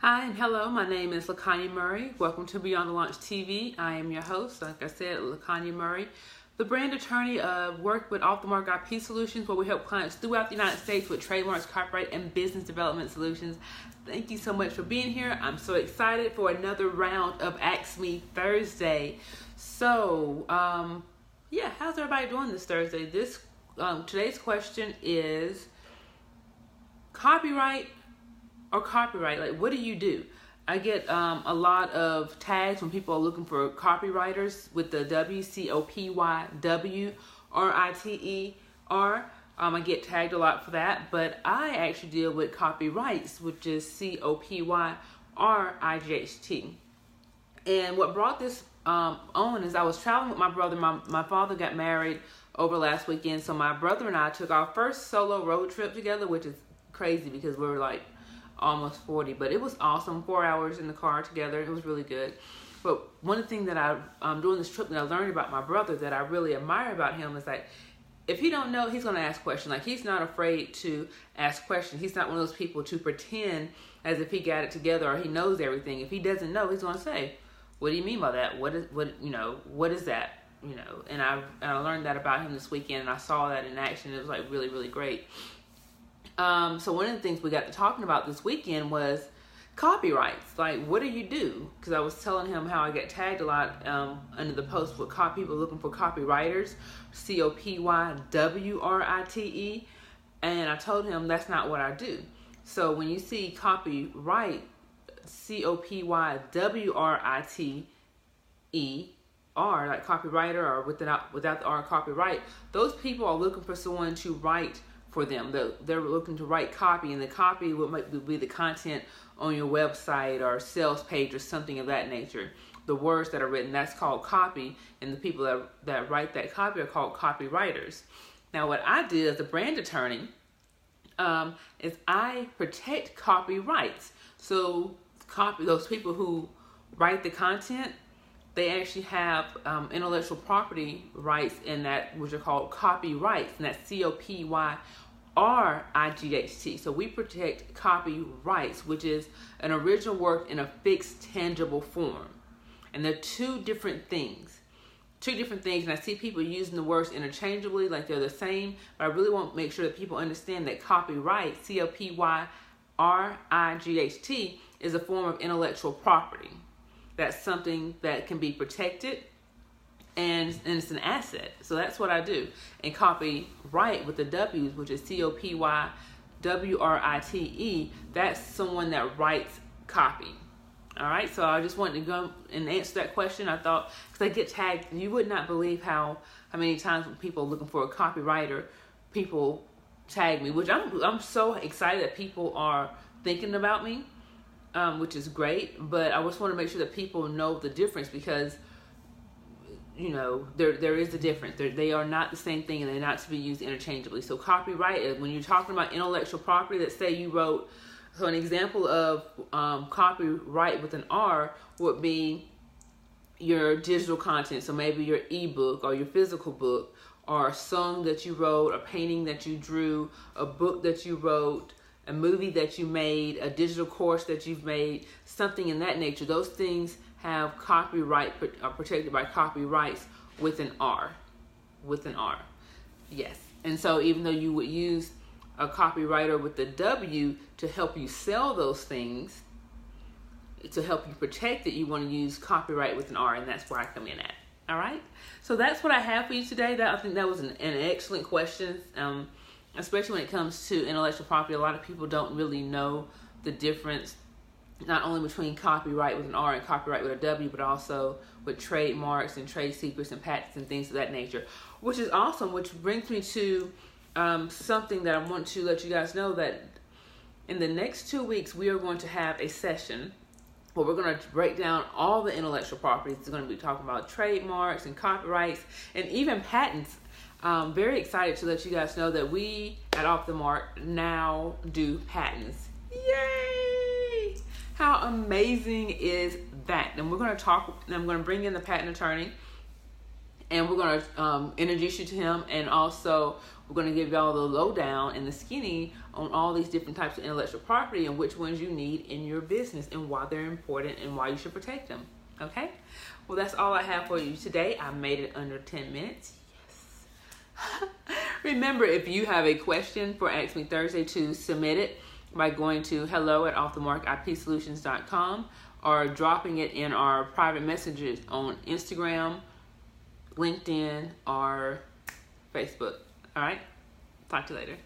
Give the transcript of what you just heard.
Hi and hello, my name is LaKanya Murray. Welcome to Beyond the Launch TV. I am your host, like I said, LaKanya Murray, the brand attorney of work with Off the Mark IP Solutions, where we help clients throughout the United States with trademarks, copyright, and business development solutions. Thank you so much for being here. I'm so excited for another round of Ask Me Thursday. So, how's everybody doing this Thursday? Today's question is copyright or copyright. Like, what do you do? I get a lot of tags when people are looking for copywriters with the W, C-O-P-Y-W-R-I-T-E-R. I get tagged a lot for that, but I actually deal with copyrights, which is C-O-P-Y-R-I-G-H-T. And what brought this on is I was traveling with my brother. My father got married over last weekend, so my brother and I took our first solo road trip together, which is crazy because we're like almost 40, but it was awesome. 4 hours in the car together. It was really good. But one thing that I'm doing this trip that I learned about my brother that I really admire about him is like, if he don't know, he's going to ask questions. Like, he's not afraid to ask questions. He's not one of those people to pretend as if he got it together or he knows everything. If he doesn't know, he's going to say, what do you mean by that? What is that? And I learned that about him this weekend, and I saw that in action. It was like really, really great. So one of the things we got to talking about this weekend was copyrights. Like, what do you do? Because I was telling him how I get tagged a lot under the post with people looking for copywriters, C-O-P-Y-W-R-I-T-E, and I told him that's not what I do. So when you see copyright, C-O-P-Y-W-R-I-T-E-R, like copywriter, or without the R, copyright, those people are looking for someone to write for them. They're looking to write copy, and the copy might be the content on your website or sales page or something of that nature. The words that are written, that's called copy, and the people that write that copy are called copywriters. Now, what I did as a brand attorney is I protect copyrights. So those people who write the content, they actually have intellectual property rights in that, which are called copyrights, and that's C-O-P-Y-R-I-G-H-T. So we protect copyrights, which is an original work in a fixed, tangible form. And they're two different things. And I see people using the words interchangeably, like they're the same, but I really want to make sure that people understand that copyright, C-O-P-Y-R-I-G-H-T, is a form of intellectual property. That's something that can be protected, and it's an asset. So that's what I do. And copyright with the W's, which is C-O-P-Y-W-R-I-T-E, that's someone that writes copy. All right, so I just wanted to go and answer that question. I thought, because I get tagged, you would not believe how many times when people are looking for a copywriter, people tag me, which I'm so excited that people are thinking about me, which is great. But I just want to make sure that people know the difference, because there is a difference. They are not the same thing, and they're not to be used interchangeably. So copyright, when you're talking about intellectual property, let's say you wrote, so an example of copyright with an R would be your digital content. So maybe your ebook or your physical book, or a song that you wrote, a painting that you drew, a book that you wrote, a movie that you made, a digital course that you've made, something in that nature. Those things have copyright, are protected by copyrights with an R. Yes. And so even though you would use a copywriter with the W to help you sell those things, to help you protect it, you want to use copyright with an R, and that's where I come in at. All right. So that's what I have for you today. I think that was an excellent question, especially when it comes to intellectual property. A lot of people don't really know the difference, not only between copyright with an R and copyright with a W, but also with trademarks and trade secrets and patents and things of that nature, which is awesome. Which brings me to something that I want to let you guys know, that in the next 2 weeks, we are going to have a session where we're going to break down all the intellectual properties. It's going to be talking about trademarks and copyrights and even patents. Very excited to let you guys know that we at Off the Mark now do patents. Yay! How amazing is that? And we're going to talk, and I'm going to bring in the patent attorney, And we're going to introduce you to him, and also we're going to give y'all the lowdown and the skinny on all these different types of intellectual property and which ones you need in your business and why they're important and why you should protect them. Okay? Well, that's all I have for you today. I made it under 10 minutes. Yes. Remember, if you have a question for Ask Me Thursday, to submit it by going to hello@offthemarkipsolutions.com or dropping it in our private messages on Instagram, LinkedIn, or Facebook. All right? Talk to you later.